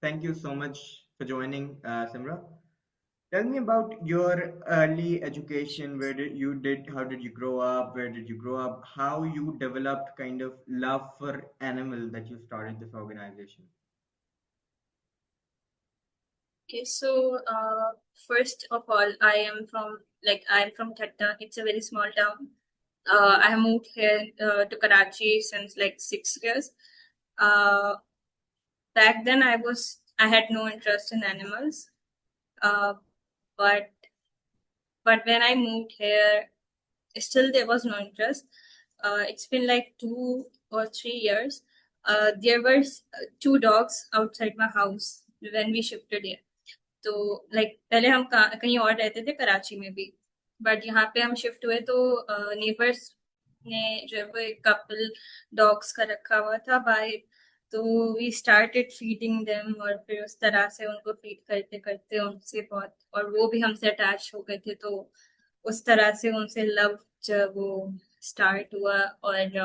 Thank you so much for joining, Simra. Tell me about your early education. How did you grow up? Where did you grow up? How you developed kind of love for animal that you started this organization? Okay, so first of all, I'm from Thatta. It's a very small town. I have moved here to Karachi since like 6 years. Uh, Back then, I had no interest in animals. Uh, but but when I moved here, still there was no interest. It's been like 2 or 3 years. There were two dogs outside my house when we shifted here. तो like पहले हम कहीं और रहते थे कराची में भी but यहाँ पे हम शिफ्ट हुए तो नेबर्स ने जो है वो एक कपल डॉग्स का रखा हुआ था बाहर तो वी स्टार्टेड फीडिंग देम और फिर उस तरह से उनको फीड करते करते उनसे बहुत और वो भी हमसे अटैच हो गए थे तो उस तरह से उनसे लव जब वो स्टार्ट हुआ और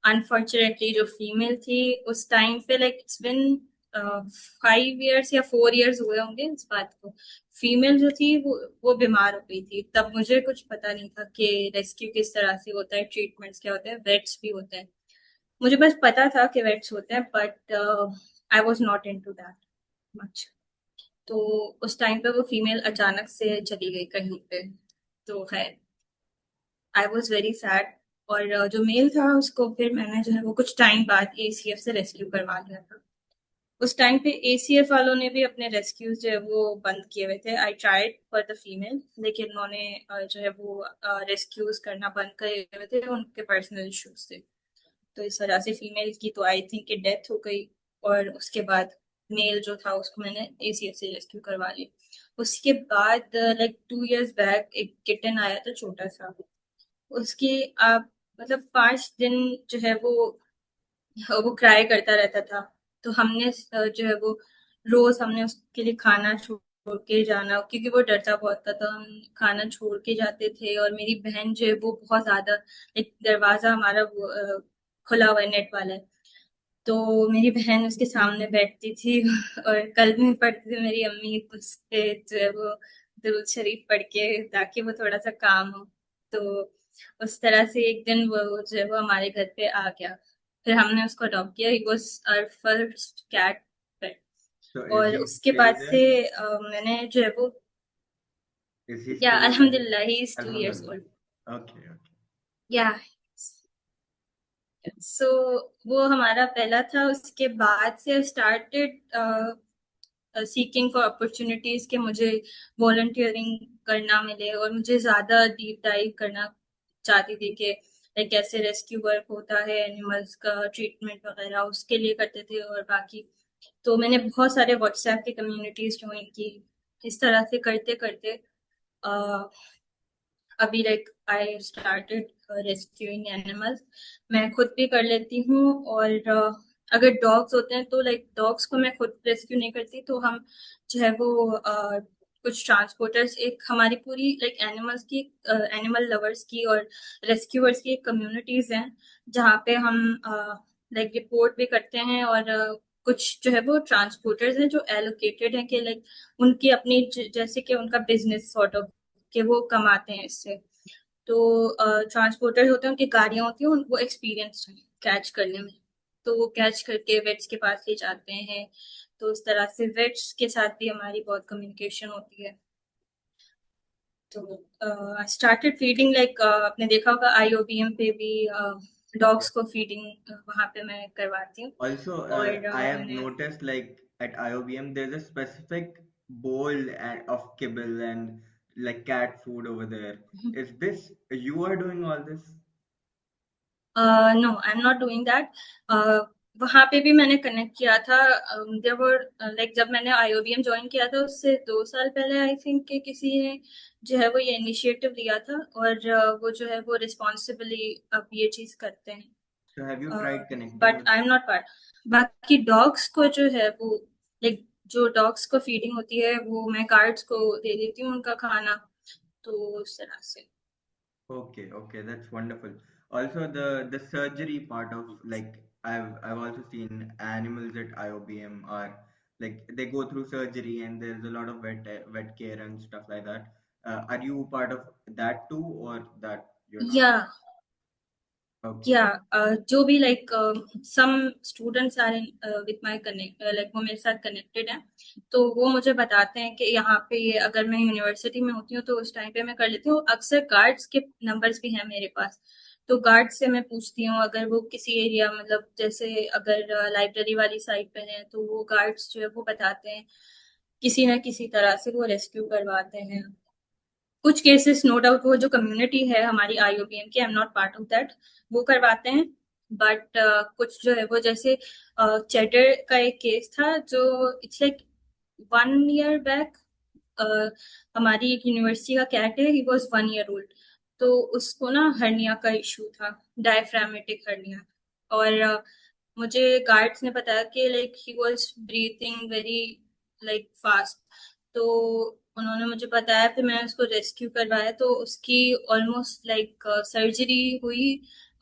अनफॉर्चुनेटली जो फीमेल थी उस टाइम पे लाइक इट्स बिन 5 इयर्स या 4 इयर्स हुए होंगे इस बात को फीमेल जो थी वो बीमार हो गई थी तब मुझे कुछ पता नहीं था कि रेस्क्यू किस तरह से होता है ट्रीटमेंट्स क्या होते हैं वेट्स भी होते हैं मुझे बस पता था कि वेट्स होते हैं but I was not into that much तो उस टाइम पे वो फीमेल अचानक से चली गई कहीं पे तो खैर आई वॉज वेरी सैड और जो मेल था उसको फिर मैंने जो है वो कुछ टाइम बाद एसीएफ से रेस्क्यू करवा लिया था उस टाइम पे एसीएफ वालों ने भी अपने रेस्क्यूज जो है वो बंद किए हुए थे I tried for the female लेकिन उन्होंने जो है वो रेस्क्यूज करना बंद करे हुए थे उनके पर्सनल इश्यूज थे तो इस वजह से फीमेल की तो आई थिंक कि डेथ हो गई और उसके बाद मेल जो था उसको मैंने एसीएफ से रेस्क्यू करवा लिया उसके बाद लाइक 2 इयर्स बैक एक किटन आया था छोटा सा उसकी आप मतलब 5 दिन जो है वो क्राई करता रहता था तो हमने जो है वो रोज हमने उसके लिए खाना छोड़ के जाना क्योंकि वो डरता बहुत था तो हम खाना छोड़ के जाते थे और मेरी बहन जो है वो बहुत ज्यादा एक दरवाजा हमारा खुला हुआ है नेट वाला है तो मेरी बहन उसके सामने बैठती थी और कल में पढ़ती थी मेरी अम्मी उस पे जो है वो दुरूद शरीफ पढ़ के ताकि वो थोड़ा सा काम हो तो उस तरह से एक दिन वो जो है वो हमारे घर पे आ गया फिर हमने उसको अडॉप्ट किया ही was our first cat pet So is और he उसके still बाद there? से मैंने जो है वो Is he या still there? अल्हम्दुलिल्लाह he is 2 years Alhamdulillah. Old Okay, okay. या सो वो हमारा पहला था उसके बाद से स्टार्टेड सीकिंग फॉर अपॉर्चुनिटीज कि मुझे वॉलंटियरिंग करना मिले और मुझे ज्यादा डीप डाइव करना चाहती थी कि लाइक कैसे रेस्क्यू वर्क होता है एनिमल्स का ट्रीटमेंट वगैरह उसके लिए करते थे और बाकी तो मैंने बहुत सारे व्हाट्सएप की कम्युनिटीज ज्वाइन की इस तरह से करते करते अभी like I started rescuing animals मैं खुद भी कर लेती हूँ और अगर डॉग्स होते हैं तो लाइक डॉग्स को मैं खुद रेस्क्यू नहीं करती तो हम जो है वो कुछ ट्रांसपोर्टर्स एक हमारी पूरी लाइक एनिमल्स की एनिमल लवर्स की और रेस्क्यूअर्स की एक कम्युनिटीज हैं जहाँ पे हम लाइक रिपोर्ट भी करते हैं और कुछ जो है वो ट्रांसपोर्टर्स हैं जो एलोकेटेड हैं कि लाइक उनकी अपनी जैसे कि उनका बिजनेस सॉर्ट ऑफ कि वो कमाते हैं इससे तो ट्रांसपोर्टर होते हैं उनकी गाड़ियां होती हैं वो एक्सपीरियंस है कैच करने में तो वो कैच करके वेट्स के पास ले जाते हैं तो उस तरह से वेट्स के साथ भी हमारी बहुत कम्युनिकेशन होती है तो आई स्टार्टेड फीडिंग लाइक आपने देखा होगा आईओबीएम पे भी Yeah. डॉग्स को फीडिंग वहां पे मैं करवाती हूँ Also, और I have मैंने noticed like at IOBM, there's a specific bowl of kibble and like cat food over there. Is this you are doing all this? No I am not doing that वहां पे भी मैंने connect किया था there were like जब मैंने आईओबीएम join किया था उससे 2 साल पहले आई थिंक कि किसी ने जो है वो ये इनिशिएटिव लिया था और वो जो है वो रिस्पॉन्सिबली अब ये चीज करते हैं So have you tried connecting but with? I am not part बाकी डॉग्स को जो है वो लाइक जो डॉग्स को फीडिंग होती है वो मैं कार्ड्स को दे देती हूँ उनका खाना तो उस तरह से Okay, okay, that's wonderful. Also, the surgery part of like I've also seen animals at IOBM are Like they go through surgery and there's a lot of vet care and stuff like that. Are you part of that too, or that you're not? Yeah, Okay. yeah, जो भी like some students are in with my connect like वो मेरे साथ connected हैं, तो वो मुझे बताते हैं कि यहाँ पे अगर मैं यूनिवर्सिटी में होती हूँ तो उस टाइम पे मैं कर लेती हूँ। अक्सर गार्ड्स के नंबर्स भी हैं मेरे पास, तो गार्ड से मैं पूछती हूँ अगर वो किसी एरिया मतलब जैसे अगर लाइब्रेरी वाली साइड पे हैं तो वो गार्ड्स जो है वो बताते हैं, किसी ना किसी तरह से वो रेस्क्यू करवाते हैं। कुछ केसेस नो डाउट वो जो कम्युनिटी है हमारी आईओबीएम की, आई am not part of that, वो करवाते हैं। बट कुछ जो है वो जैसे चैटर का एक केस था जो इट्स लाइक 1 ईयर बैक। हमारी एक यूनिवर्सिटी का कैट है, ही वॉज 1 ईयर ओल्ड, तो उसको ना हर्निया का इशू था, डायफ्रामेटिक हर्निया। और मुझे गार्ड्स ने बताया कि like he was breathing very like fast, तो उन्होंने मुझे बताया, फिर मैंने उसको रेस्क्यू करवाया, तो उसकी ऑलमोस्ट लाइक सर्जरी हुई,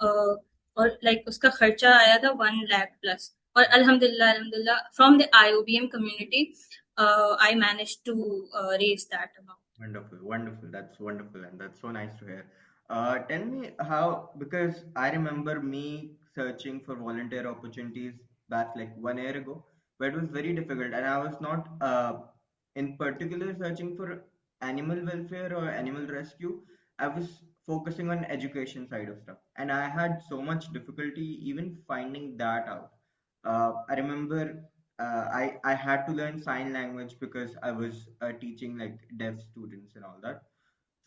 और लाइक उसका खर्चा आया था 1 लाख प्लस। और अल्हम्दुलिल्लाह अल्हम्दुलिल्लाह फ्रॉम द IOBM community I managed to raise that amount. Wonderful, wonderful. That's wonderful, and that's so nice to hear. Tell me how, because I remember me searching for volunteer opportunities back like 1 year ago, but it was very difficult, and I was not in particular searching for animal welfare or animal rescue. I was focusing on education side of stuff, and I had so much difficulty even finding that out. I remember I had to learn sign language because I was teaching like deaf students and all that.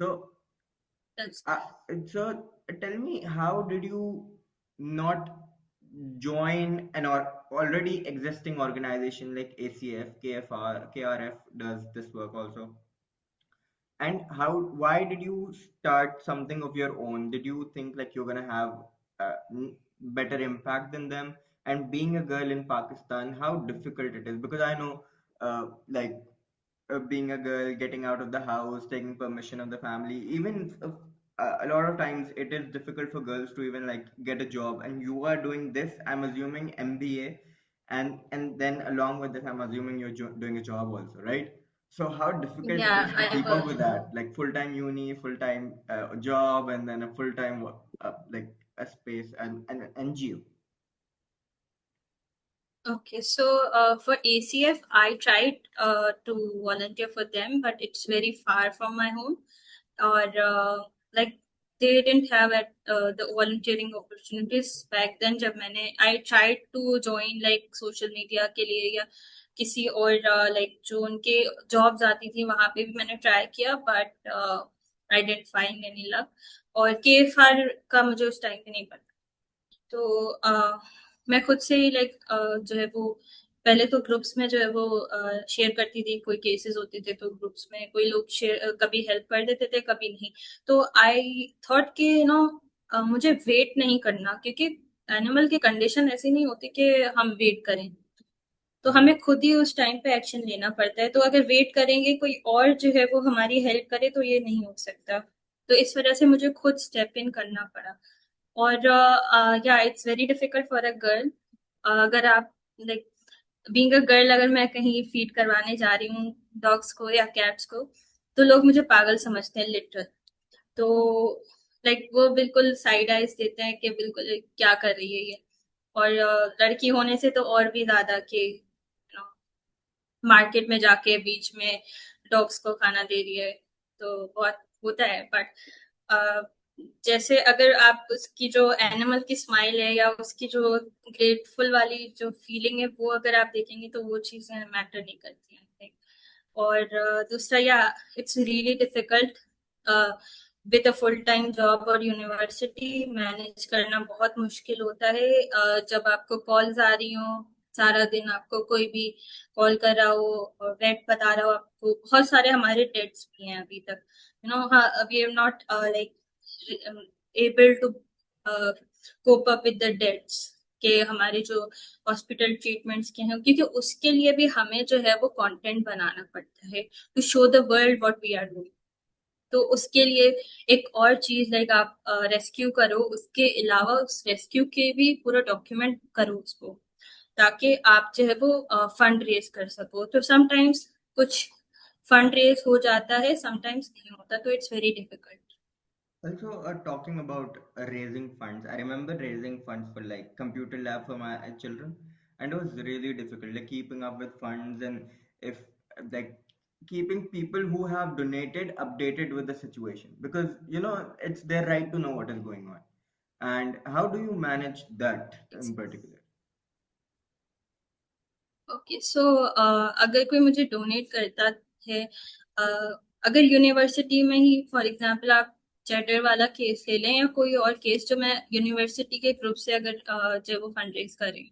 So That's uh, so tell me, how did you not join an or already existing organization like ACF, KFR, KRF does this work also? And why did you start something of your own? Did you think like you're gonna have better impact than them? And being a girl in Pakistan, how difficult it is? Because I know, like being a girl, getting out of the house, taking permission of the family, even a lot of times it is difficult for girls to even like get a job. And you are doing this, I'm assuming MBA, and then along with this, I'm assuming you're doing a job also, right? So how difficult it yeah. is I to have keep up a with that, like full-time uni, full-time job, and then a full-time like a space and an NGO. Okay, so for ACF, I tried to volunteer for them, but it's very far from my home. Or like they didn't have the volunteering opportunities back then. जब मैंने I tried to join like social media के लिए या किसी और like जो उनके jobs आती थी वहां पे भी मैंने try किया, but I didn't find any luck। और KFR का मुझे उस टाइम पे नहीं पता, तो मैं खुद से ही लाइक जो है वो पहले तो ग्रुप्स में जो है वो शेयर करती थी, कोई केसेस होते थे तो ग्रुप्स में कोई लोग शेयर कभी हेल्प कर देते थे कभी नहीं। तो आई थॉट कि मुझे वेट नहीं करना, क्योंकि एनिमल की कंडीशन ऐसी नहीं होती कि हम वेट करें, तो Hmm. हमें खुद ही उस टाइम पे एक्शन लेना पड़ता है। तो अगर वेट करेंगे कोई और जो है वो हमारी हेल्प करे तो ये नहीं हो सकता, तो इस वजह से मुझे खुद स्टेप इन करना पड़ा। और या it's very difficult for a girl, अगर आप लाइक बीइंग अ गर्ल, अगर मैं कहीं फीड करवाने जा रही हूँ डॉग्स को या कैट्स को, तो लोग मुझे पागल समझते हैं लिटरल। तो लाइक वो बिल्कुल साइड आइज देते हैं कि बिल्कुल क्या कर रही है ये। और लड़की होने से तो और भी ज्यादा कि मार्केट में जाके बीच में डॉग्स को खाना दे रही है, तो बहुत होता है। बट जैसे अगर आप उसकी जो एनिमल की स्माइल है या उसकी जो ग्रेटफुल वाली जो फीलिंग है वो अगर आप देखेंगे तो वो चीजें मैटर नहीं करती हैं I think। और दूसरा या it's really difficult with a full time job और यूनिवर्सिटी मैनेज करना बहुत मुश्किल होता है। जब आपको कॉल्स आ रही हो सारा दिन, आपको कोई भी कॉल कर रहा हो और वेट बता रहा हो आपको, बहुत सारे हमारे डेट्स भी हैं अभी तक, we are not like able to cope up with the debts के हमारे जो हॉस्पिटल ट्रीटमेंट्स के हैं, क्योंकि उसके लिए भी हमें जो है वो कंटेंट बनाना पड़ता है to show the world what we are doing. तो उसके लिए एक और चीज लाइक आप रेस्क्यू करो, उसके अलावा उस रेस्क्यू के भी पूरा डॉक्यूमेंट करो उसको, ताकि आप जो है वो फंड रेज कर सको। तो समटाइम्स कुछ फंड रेज हो जाता है, समटाइम्स नहीं होता, तो it's very difficult. Also, talking about raising funds, I remember raising funds for like computer lab for my children, and it was really difficult, like keeping up with funds and if like keeping people who have donated updated with the situation because it's their right to know what is going on. And how do you manage that in particular? Okay, so अगर कोई मुझे donate करता है, अगर university में ही for example आप चैटर वाला केस ले लें या कोई और केस जो मैं यूनिवर्सिटी के ग्रुप से अगर जो वो फंड रेज करें,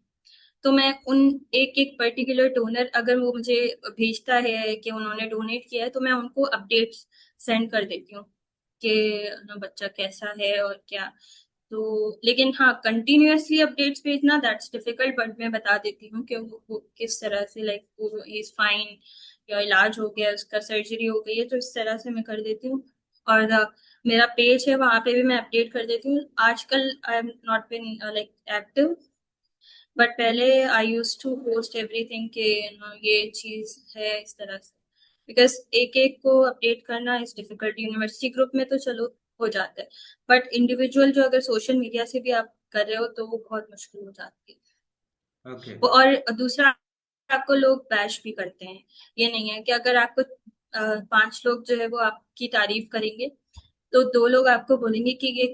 तो मैं उन एक एक पर्टिकुलर डोनर अगर वो मुझे भेजता है कि उन्होंने डोनेट किया है, तो मैं उनको अपडेट्स सेंड कर देती हूँ कि बच्चा कैसा है और क्या। तो लेकिन हाँ, कंटिन्यूअसली अपडेट्स भेजना दैट्स डिफिकल्ट, बट मैं बता देती हूँ कि वो किस तरह से लाइक वो इज फाइन या इलाज हो गया, उसका सर्जरी हो गई है, तो इस तरह से मैं कर देती हूँ। और मेरा पेज है, वहां पे भी मैं अपडेट कर देती हूँ। आजकल आई am not been like active, but पहले आई यूज टू पोस्ट एवरीथिंग के ये चीज है इस तरह से, बिकॉज एक एक को अपडेट करना इज डिफिकल्ट। यूनिवर्सिटी ग्रुप में तो चलो हो जाता है, बट इंडिविजुअल जो अगर सोशल मीडिया से भी आप कर रहे हो तो वो बहुत मुश्किल हो जाती है। Okay. और दूसरा, आपको लोग बैश भी करते हैं। ये नहीं है कि अगर आपको 5 लोग जो है वो आपकी तारीफ करेंगे, तो 2 लोग आपको बोलेंगे कि ये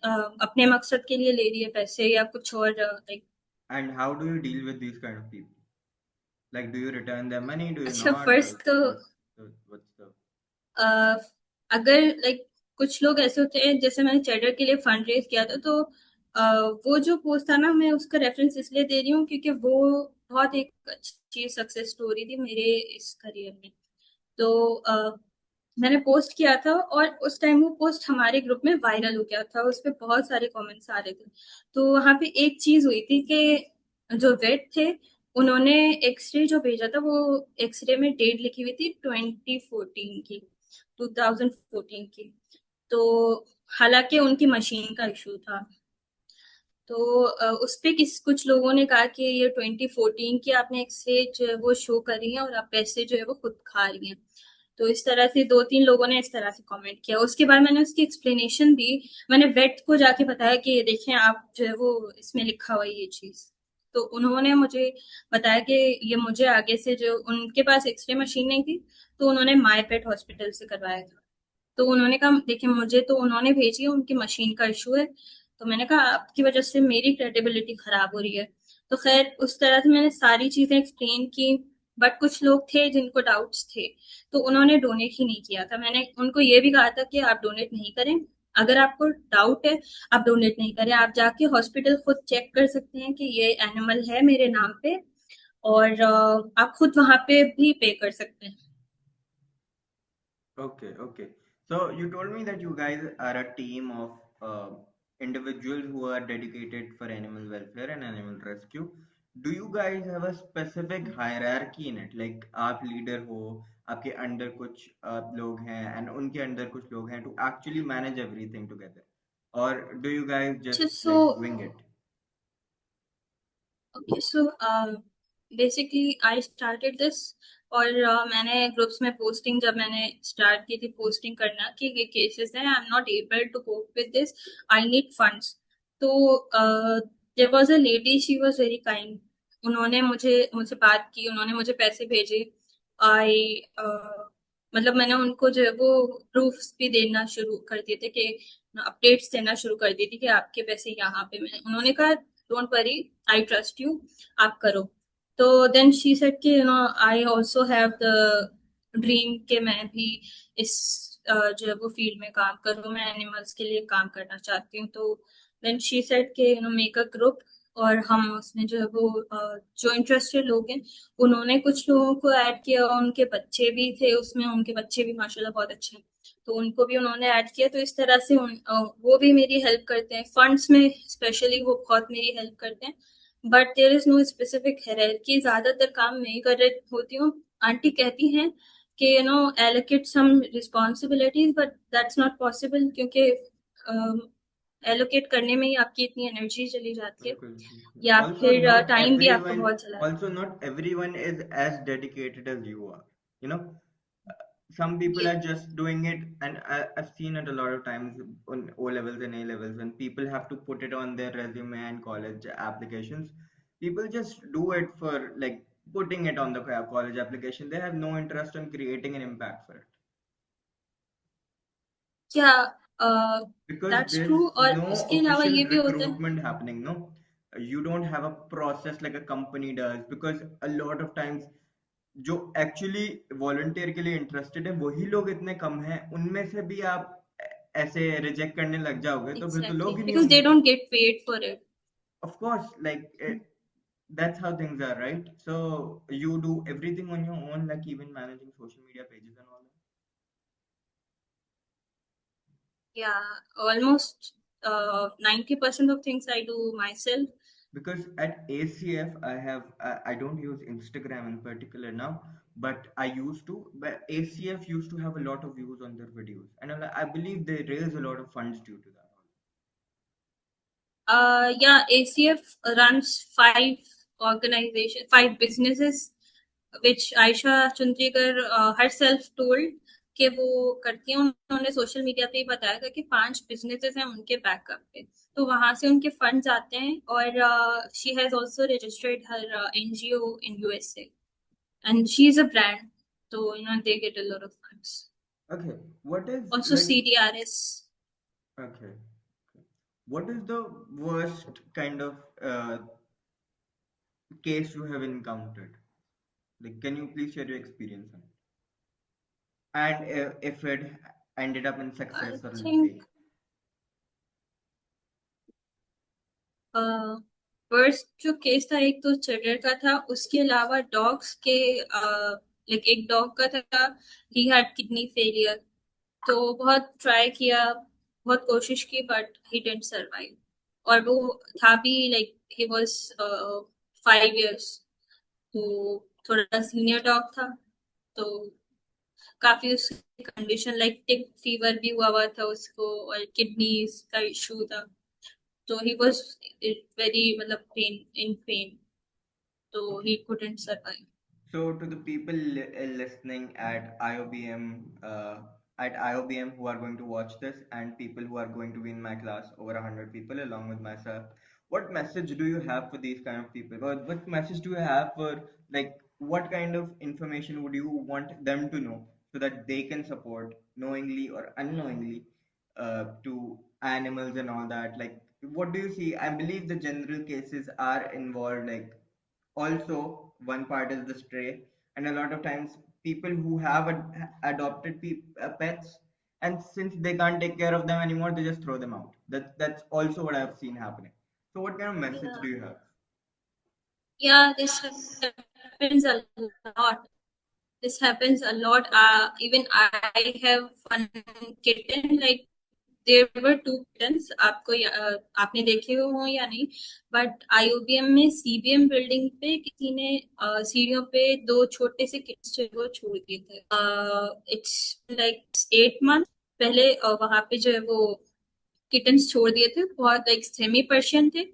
अ, अपने मकसद के लिए ले रही है पैसे या कुछ और like. And how do you deal with these kind of people? Like, do you return their money? Do you अच्छा, not? Or फर्स्ट तो what's the अ, अगर लाइक कुछ लोग ऐसे होते हैं, जैसे मैंने चैटर के लिए फंड रेज किया था, तो अ, वो जो पोस्ट था ना, मैं उसका रेफरेंस इसलिए दे रही हूँ क्योंकि वो बहुत एक अच्छी सक्सेस स्टोरी थी मेरे इस करियर में। तो मैंने पोस्ट किया था और उस टाइम वो पोस्ट हमारे ग्रुप में वायरल हो गया था, उस पे बहुत सारे कमेंट्स आ रहे थे। तो वहां पे एक चीज हुई थी कि जो वेट थे, उन्होंने एक्सरे जो भेजा था, वो एक्सरे में डेट लिखी हुई थी 2014 की, 2014 की। तो हालांकि उनकी मशीन का इशू था। तो उस पे कुछ लोगों ने कहा कि ये 2014 की आपने एक्सरे जो है वो शो करी है और आप पैसे जो है वो खुद खा रही हैं। तो इस तरह से 2-3 लोगों ने इस तरह से कमेंट किया। उसके बाद मैंने उसकी एक्सप्लेनेशन दी। मैंने वेट को जाके बताया कि ये देखें आप जो है वो इसमें लिखा हुआ है ये चीज। तो उन्होंने मुझे बताया कि ये मुझे आगे से, जो उनके पास एक्सरे मशीन नहीं थी, तो उन्होंने माई पेट हॉस्पिटल से करवाया था। तो उन्होंने कहा देखिए, मुझे तो उन्होंने भेजी है, उनकी मशीन का इशू है। तो मैंने कहा आपकी वजह से मेरी क्रेडिबिलिटी खराब हो रही है। तो खैर उस तरह से मैंने सारी चीजें एक्सप्लेन की। बट कुछ लोग थे जिनको डाउट्स थे, तो उन्होंने डोनेट ही नहीं किया था। मैंने उनको ये भी कहा था कि आप डोनेट नहीं करें। अगर आपको डाउट है, आप डोनेट नहीं करें, आप जाके हॉस्पिटल खुद चेक कर सकते हैं कि ये एनिमल है मेरे नाम पे, और आप खुद वहां पे भी पे कर सकते हैं। Okay, okay. So you told me that you guys are a team of individuals who are dedicated for animal welfare and animal rescue. Do you guys have a specific hierarchy in it? Like आप leader हो, आपके under कुछ लोग हैं and उनके अंदर कुछ लोग हैं to actually manage everything together? Or do you guys just so like wing it? Okay, so basically I started this. और मैंने ग्रुप्स में पोस्टिंग, जब मैंने स्टार्ट की थी पोस्टिंग करना कि ये केसेस हैं, I am not able to cope with this, I need funds. तो there was a lady, she was very kind. उन्होंने मुझे मुझसे बात की, उन्होंने मुझे पैसे भेजे। आई मतलब मैंने उनको जो है वो प्रूफ्स भी देना शुरू कर दिए थे कि अपडेट्स देना शुरू कर दी थी कि आपके पैसे यहाँ पे। मैंने उन्होंने कहा don't worry, I trust you, आप करो। तो देन शी सेड कि I also have the dream कि मैं भी इस जो है वो फील्ड में काम करूँ, मैं एनिमल्स के लिए काम करना चाहती हूँ। तो देन शी सेड कि मेक अ ग्रुप, और हम उसमें जो है वो जो इंटरेस्टेड लोग हैं, उन्होंने कुछ लोगों को ऐड किया, उनके बच्चे भी थे उसमें, उनके बच्चे भी माशाल्लाह बहुत अच्छे हैं, तो उनको भी उन्होंने ऐड किया। तो इस तरह से वो भी मेरी हेल्प करते हैं फंड्स में, स्पेशली वो बहुत मेरी हेल्प करते हैं। But there is no specific hierarchy, ज्यादातर काम मैं ही कर रही होती हूँ। आंटी कहती हैं कि allocate some responsibilities, but that's not possible, क्योंकि एलोकेट करने में ही आपकी इतनी एनर्जी चली जाती है, बिल्कुल बिल्कुल। या Also, फिर not टाइम भी आपका everyone, बहुत चला जाता also not everyone is as dedicated as you are. You know, some people है। are just doing it, and I've seen it a lot of times on O levels and A levels when people have to put it on their resume and college applications. People just do it for like putting it on the college application. They have no interest in creating an impact for it क्या because that's there's true, और no उसके अलावा official ये भी होता है। recruitment happening. No, you don't have a process like a company does because a lot of times जो actually volunteer के लिए इंटरेस्टेड है वही लोग इतने कम हैं, उनमें से भी आप ऐसे रिजेक्ट करने लग जाओगे तो फिर तो एग्जैक्टली, लोग ही नहीं बिकॉज दे होंगे. Don't get paid for it. Of course like that's how things are, right? So you do everything on your own, like even managing social media pages and all that. या almost 90% of things I do my self. Because at ACF, I don't use Instagram in particular now, but I used to. But ACF used to have a lot of views on their videos, and I believe they raise a lot of funds due to that. Yeah, ACF runs five businesses, which Aisha Chundrikar herself told कि वो करती हैं। उन्होंने social media पे ही बताया था कि 5 businesses हैं उनके बैकअप पे, तो वहां से उनके फंड्स आते हैं। और she has also registered her NGO in USA, and she is a brand, तो they get a lot of funds. Okay, what is also like CDRS. okay, what is the worst kind of case you have encountered? Like, can you please share your experience on it? And if it ended up in I success or in think fail? First जो case था, एक तो cheddar का था, उसके अलावा dogs के like एक डॉग का था। ही हैड किडनी फेलियर, तो बहुत ट्राई किया, बहुत कोशिश की, बट ही डिडंट सरवाइव। और वो था भी लाइक ही वाज 5 इयर्स, तो थोड़ा सीनियर डॉग था, तो काफी उसकी कंडीशन लाइक टिक फीवर भी हुआ था उसको, और किडनी का इशू था, तो he was very मतलब pain, so Okay. he couldn't survive. So, to the people listening at IOBM who are going to watch this, and people who are going to be in my class, over 100 people along with myself, what message do you have for these kind of people? What message do you have for like what kind of information would you want them to know so that they can support knowingly or unknowingly to animals and all that? Like, what do you see? I believe the general cases are involved, like also one part is the stray, and a lot of times people who have adopted pets, and since they can't take care of them anymore, they just throw them out. That's also what I've seen happening. So what kind of message Yeah, do you have? yeah, this happens a lot. This happens a lot. Even I have one kitten. Like there were 2 kittens. आपने देखे हो या नहीं? But आईओबीएम में CBM building पे किसी ने सीढ़ियों पे 2 छोटे से किट्स जो है वो छोड़ दिए थे। इट्स लाइक 8 मंथ पहले वहां पे जो है वो किटन्स छोड़ दिए थे, बहुत लाइक सेमी पर्शियन थे।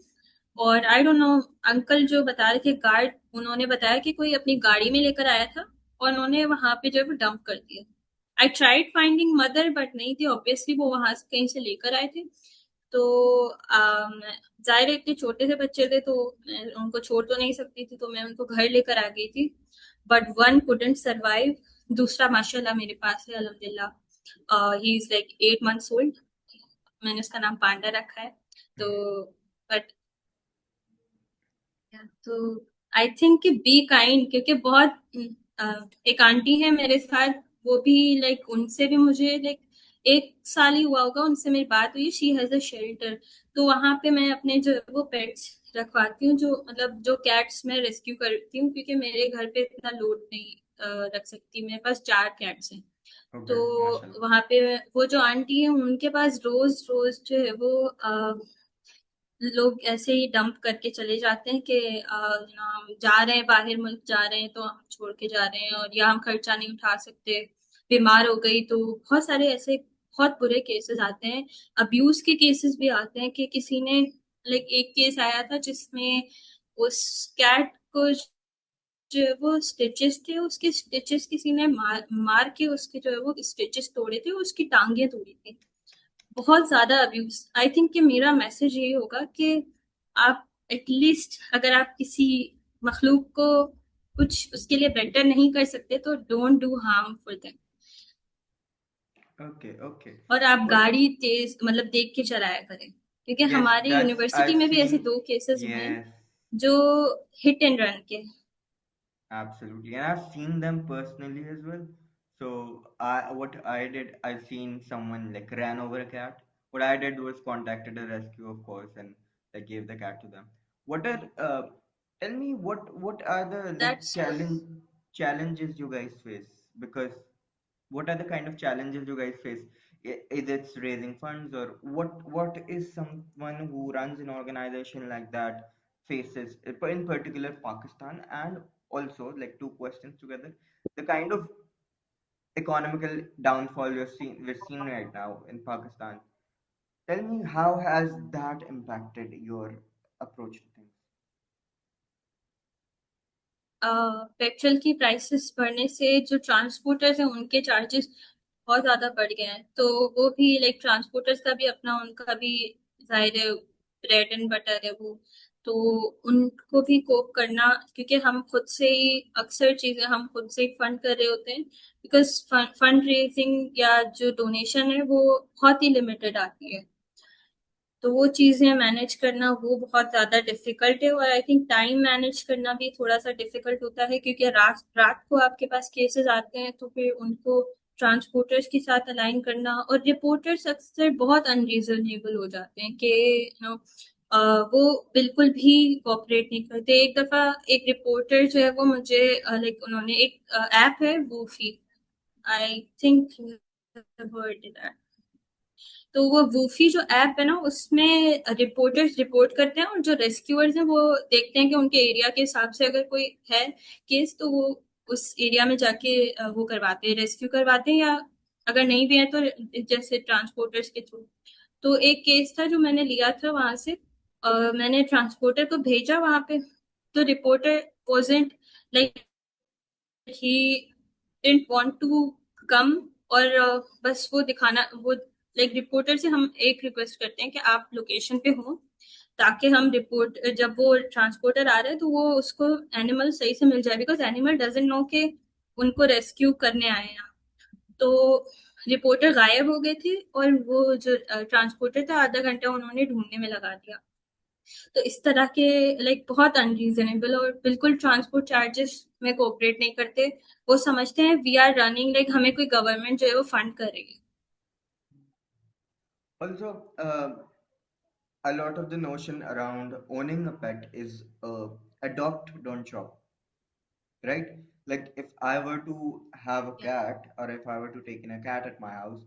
और आई डोंट नो, अंकल जो बता रहे थे गार्ड, उन्होंने बताया कि कोई अपनी गाड़ी में लेकर आया था और उन्होंने वहां पे जो है वो डंप कर दिया। I tried finding mother, but नहीं थी, ऑब्वियसली वो वहां से कहीं से लेकर आए थे। तो जाहिर है इतने छोटे से बच्चे थे, तो मैं उनको छोड़ तो नहीं सकती थी, तो मैं उनको घर लेकर आ गई थी। But one couldn't survive. दूसरा माशाल्लाह मेरे पास है, अल्हम्दुलिल्लाह, he is like 8 months old. मैंने उसका नाम पांडा रखा है। तो बट तो आई थिंक कि बी काइंड, क्योंकि बहुत एक आंटी है मेरे साथ, वो भी लाइक उनसे भी मुझे लाइक 1 साल ही हुआ होगा उनसे मेरी बात हुई। शी हैज अ शेल्टर, तो वहां पे मैं अपने जो वो पेट्स रखवाती हूँ, जो मतलब जो कैट्स मैं रेस्क्यू करती हूँ, क्योंकि मेरे घर पे इतना लोड नहीं रख सकती। मेरे पास 4 कैट्स हैं। तो Okay, mashallah. वहां पे वो जो आंटी है उनके पास रोज रोज जो है वो लोग ऐसे ही डंप करके चले जाते हैं कि हम जा रहे हैं, बाहर मुल्क जा रहे हैं तो हम छोड़ के जा रहे हैं, और या हम खर्चा नहीं उठा सकते, बीमार हो गई, तो बहुत सारे ऐसे बहुत बुरे केसेस आते हैं, अब्यूज के केसेस भी आते हैं कि किसी ने लाइक एक केस आया था जिसमें उस कैट को जो है वो स्टिचेस थे, उसके स्टिचेस किसी ने मार मार के उसके जो है वो स्टिचेस तोड़े थे, उसकी टांगे तोड़ी थी। बहुत ज्यादा अब्यूज। आई थिंक कि मेरा मैसेज ये होगा कि आप एटलीस्ट अगर आप किसी मखलूक को कुछ उसके लिए बेटर नहीं कर सकते तो don't do harm for them. Okay, okay. और आप Well, गाड़ी तेज मतलब देख के चलाया करें, क्योंकि yes, हमारे that's यूनिवर्सिटी I've में भी ऐसे seen. 2 केसेस हुए हैं Yes, जो हिट एंड रन के। absolutely, and I've seen them personally as well. So what I did, I've seen someone like ran over a cat. What I did was contacted a rescue, of course, and I gave the cat to them. What are tell me what are the like that's good. challenges you guys face? Because what are the kind of challenges you guys face? Is it raising funds, or what is someone who runs an organization like that faces in particular Pakistan? And also, like, two questions together, the kind of economical downfall we're seeing right now in Pakistan. Tell me, how has that impacted your approach to things? Petrol की prices बढ़ने से जो transporters हैं उनके charges बहुत ज्यादा बढ़ गए हैं, तो वो भी लाइक ट्रांसपोर्टर्स का भी अपना उनका भी जाहिर है ब्रेड एंड बटर है वो, तो उनको भी कोप करना, क्योंकि हम खुद से ही अक्सर चीजें हम खुद से ही फंड कर रहे होते हैं, बिकॉज फंड रेजिंग या जो डोनेशन है वो बहुत ही लिमिटेड आती है, तो वो चीजें मैनेज करना वो बहुत ज्यादा डिफिकल्ट है। और आई थिंक टाइम मैनेज करना भी थोड़ा सा डिफिकल्ट होता है, क्योंकि रात रात को आपके पास केसेस आते हैं तो फिर उनको ट्रांसपोर्टर्स के साथ अलाइन करना, और रिपोर्टर्स अक्सर बहुत अनरीजनेबल हो जाते हैं कि यू नो वो बिल्कुल भी कोऑपरेट नहीं करते। एक दफा एक रिपोर्टर जो है वो मुझे लाइक उन्होंने एक ऐप है वूफी, आई थिंक तो वो वूफी जो ऐप है ना उसमें रिपोर्टर्स रिपोर्ट करते हैं और जो रेस्क्यूअर्स हैं वो देखते हैं कि उनके एरिया के हिसाब से अगर कोई है केस तो वो उस एरिया में जाके वो करवाते हैं, रेस्क्यू करवाते हैं, या अगर नहीं भी है तो जैसे ट्रांसपोर्टर्स के थ्रू। तो एक केस था जो मैंने लिया था वहां से, मैंने ट्रांसपोर्टर को भेजा वहां पे, तो reporter wasn't like he didn't want to come, और बस वो दिखाना वो लाइक रिपोर्टर से हम एक रिक्वेस्ट करते हैं कि आप लोकेशन पे हो, ताकि हम रिपोर्ट जब वो ट्रांसपोर्टर आ रहा है तो वो उसको एनिमल सही से मिल जाए, बिकॉज एनिमल डजंट नो कि उनको रेस्क्यू करने आए हैं। तो रिपोर्टर गायब हो गए थे और वो जो ट्रांसपोर्टर था आधा घंटा उन्होंने ढूंढने में लगा दिया। तो इस तरह के लाइक बहुत अनरीजनेबल और बिल्कुल ट्रांसपोर्ट चार्जेस में कोऑपरेट नहीं करते। वो समझते हैं वी आर रनिंग लाइक हमें कोई गवर्नमेंट जो है वो फंड करेगी। Also, a lot of the notion around owning a pet is adopt, don't shop, right? Like, if I were to have a Yeah. cat, or if I were to take in a cat at my house,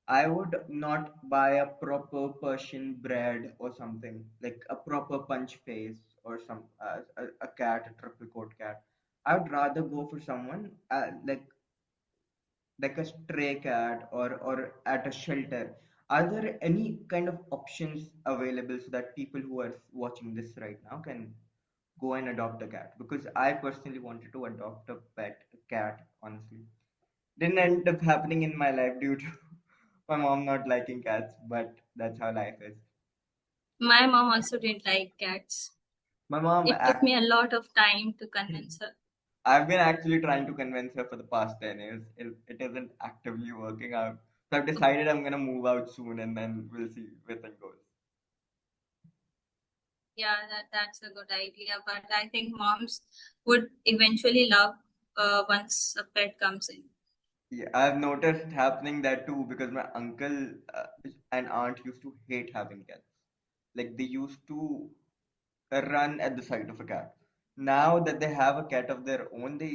I would not buy a proper Persian bred or something like a proper punch face or a cat, a triple coat cat. I would rather go for someone like a stray cat, or at a shelter. Are there any kind of options available so that people who are watching this right now can go and adopt a cat? Because I personally wanted to adopt a pet a cat, honestly. Didn't end up happening in my life due to my mom not liking cats, but that's how life is. My mom also didn't like cats. My mom It took act me a lot of time to convince her. I've been actually trying to convince her for the past 10 years. It isn't actively working out. So I've decided I'm gonna move out soon, and then we'll see where things goes. Yeah, that's a good idea, but I think moms would eventually love once a pet comes in. Yeah, I've noticed happening that too, because my uncle and aunt used to hate having cats. Like, they used to run at the sight of a cat. Now that they have a cat of their own, they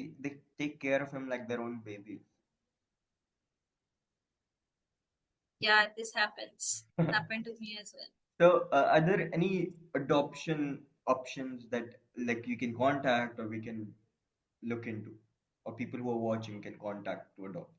take care of him like their own baby. Yeah, this happens. Happened to me as well. So, are there any adoption options that, like, you can contact, or we can look into, or people who are watching can contact to adopt?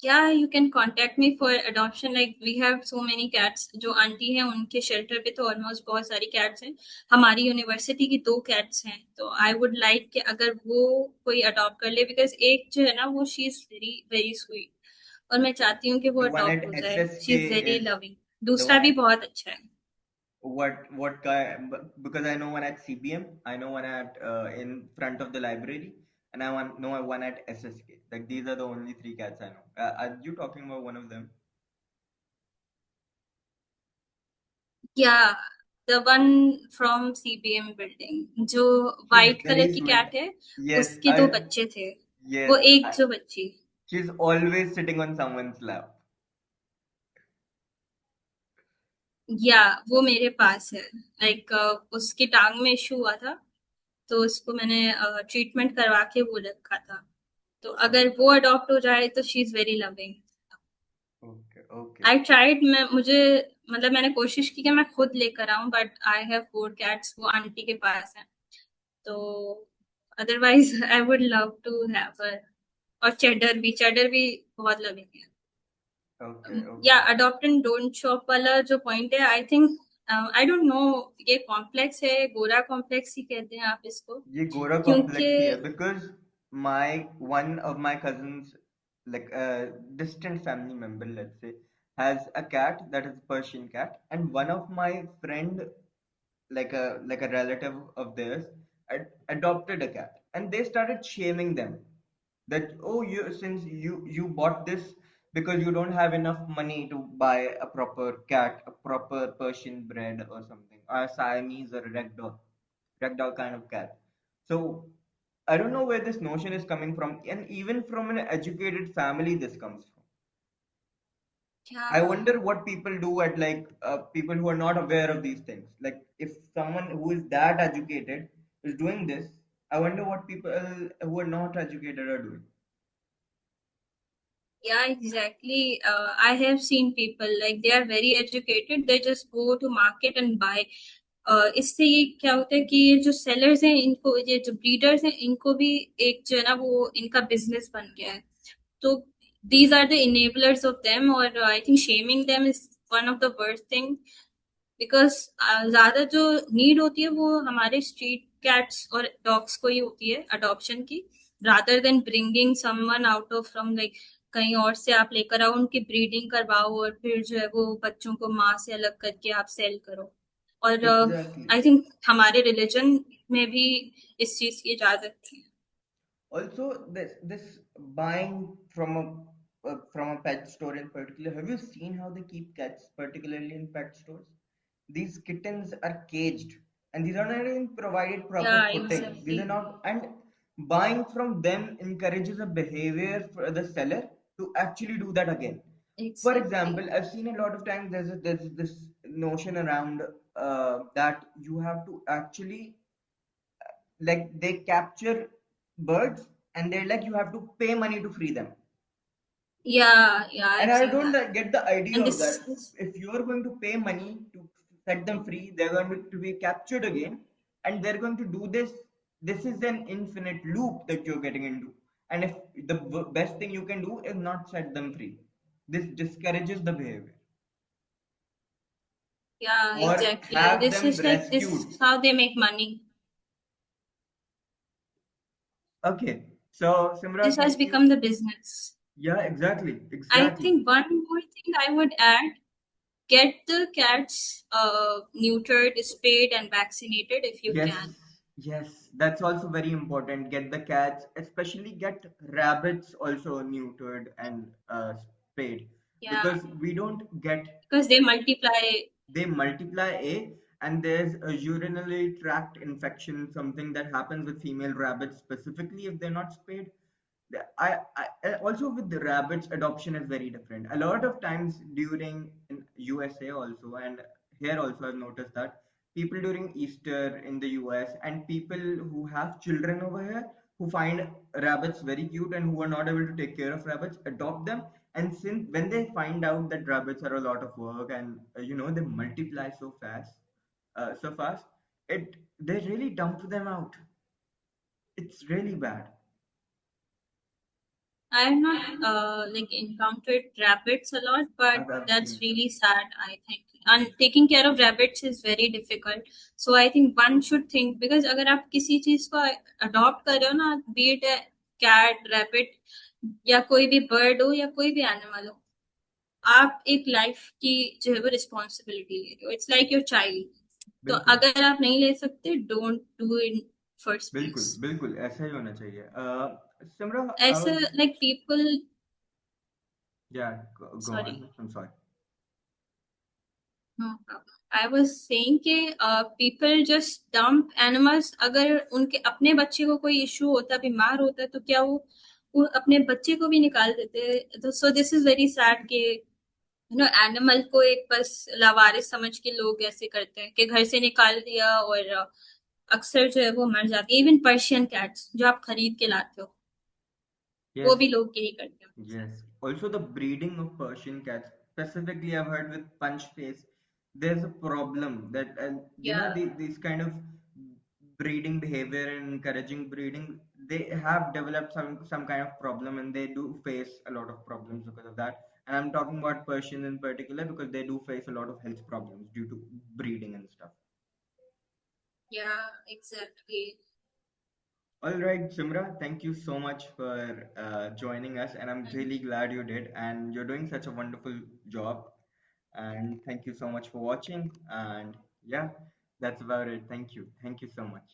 Yeah, you can contact me for adoption. Like we have so many cats. जो aunty हैं उनके shelter पे तो almost बहुत सारी cats हैं. हमारी university की 2 cats हैं. तो I would like कि अगर वो कोई अडॉप्ट कर ले, because एक जो है ना वो she is very very sweet. और मैं चाहती हूँ कि वो The one अडॉप्ट at हो जाए. She is SSK very is loving. the दूसरा one भी at बहुत अच्छा है. what guy? Because I know one at CBM, I know one at in front of the library, and know one at SSK. Like these are the only three cats I know. Are you talking about one of them? Yeah, the one from CBM building जो She's white colour very की sweet. Cat है. Yes, उसके 2 बच्चे थे. yes. वो एक जो बच्ची. She's always sitting on someone's lap. या वो मेरे पास है. लाइक उसकी टांग में इशू हुआ था, तो उसको मैंने ट्रीटमेंट करवा के वो रखा था. तो अगर Okay, वो अडॉप्ट हो जाए तो she is very loving. okay, okay. I tried. मैं मुझे मतलब मैंने कोशिश की कि मैं खुद लेकर आऊं, बट आई हैव 4 cats. वो आंटी के पास है. तो otherwise I would love to have her. और चेडर भी बहुत लविंग है. Okay, या okay. Adopt and don't shop वाला जो पॉइंट है, I think I don't know, ये कॉम्प्लेक्स है, गोरा कॉम्प्लेक्स ही कहते हैं आप इसको. ये गोरा क्योंकि कॉम्प्लेक्स ही है because my one of my cousins, like a distant family member, let's say, has a cat that is a Persian cat, and one of my friend, like a relative of theirs, adopted a cat, and they started shaming them that, oh, you, since you bought this because you don't have enough money to buy a proper cat, a proper Persian bred or something, or a Siamese or a ragdoll kind of cat. So I don't know where this notion is coming from, and even from an educated family this comes from. क्या. I wonder what people do at, like, people who are not aware of these things. Like if someone who is that educated is doing this, I wonder what people who are not educated are doing. Yeah, exactly. I have seen people like they are very educated. They just go to market and buy. इससे ये क्या होता है कि ये जो sellers हैं इनको, ये जो ब्रीडर्स हैं इनको भी एक जो है ना वो इनका बिजनेस बन गया है. तो these are the enablers of them. और I think shaming them is one of the worst thing. Because ज्यादा जो नीड होती है वो हमारे स्ट्रीट कैट्स और डॉग्स को ही होती है अडॉप्शन की, rather than bringing someone out of from like कहीं और से आप लेकर आओ, उनकी ब्रीडिंग करवाओ और फिर जो है वो बच्चों को माँ से अलग करके आप सेल करो. और Exactly. आई थिंक हमारे रिलीजन में भी इस चीज की इजाजत थी. Also, this buying from a pet store in particular. Have you seen how they keep cats, particularly in pet stores? These kittens are caged, and these are not even provided proper या footing. These are exactly. not, and buying from them encourages a behavior for the seller to actually do that again. For exactly. example, I've seen a lot of times there's this notion around that you have to actually, like, they capture birds and they're like you have to pay money to free them, या and I've I seen don't that. get the idea And of that. this. If you're going to pay money to set them free, they're going to be captured again, and they're going to do this. This is an infinite loop that you're getting into, and if the best thing you can do is not set them free, this discourages the behavior, Yeah, or exactly. have This them is like this rescued. is how they make money. Okay, so Simra, This has can you? become the business. Yeah, exactly, I exactly. think one more thing I would add, get the cats neutered, spayed, and vaccinated if you Yes, can. yes, that's also very important. Get the cats, especially get rabbits also neutered and spayed, Yeah, because we don't get, because they multiply. they multiply, and there's a urinary tract infection, something that happens with female rabbits specifically if they're not spayed. Also with the rabbits, adoption is very different. A lot of times during in USA also, and here also I've noticed that people during Easter in the US and people who have children over here who find rabbits very cute and who are not able to take care of rabbits adopt them. And since when they find out that rabbits are a lot of work and they multiply so fast, it they really dump them out. It's really bad. I have not like encountered rabbits a lot, but I've that's seen some. really sad, I think. And taking care of rabbits is very difficult. So I think one should think, because अगर आप किसी चीज को adopt कर रहे हो ना, be it a cat, rabbit या कोई भी bird हो या कोई भी animal हो, आप एक लाइफ की जो है वो रिस्पॉन्सिबिलिटी ले रहे हो. It's like your child. तो बिल्कुल अगर आप नहीं ले सकते, डोंट डू इन फर्स्ट बिल्कुल प्लेस. बिल्कुल ऐसा ही होना चाहिए सिमरा I ऐसे was like people. yeah go sorry. on I'm sorry I was saying कि पीपल जस्ट डंप एनिमल्स. अगर उनके अपने बच्चे को कोई इशू होता, बीमार होता है, तो क्या वो अपने बच्चे को भी निकाल देते हैं. तो so this is very sad कि एनिमल को एक बस लावारिस समझ के लोग ऐसे करते हैं कि घर से निकाल दिया, और अक्सर जो है वो मर जाती है. इवन पर्शियन कैट्स जो आप खरीद के लाते हो, वो yes भी लोग यही करते हैं. yes also the breeding of Persian cats specifically I've heard with punch face there's a problem that Yeah. these kind of breeding behavior and encouraging breeding they have developed some kind of problem and they do face a lot of problems because of that and I'm talking about Persian in particular because they do face a lot of health problems due to breeding and stuff. Yeah, exactly. All right, Simra, thank you so much for joining us, and I'm Thank really you. glad you did. And you're doing such a wonderful job. And thank you so much for watching. And yeah, that's about it. Thank you. Thank you so much.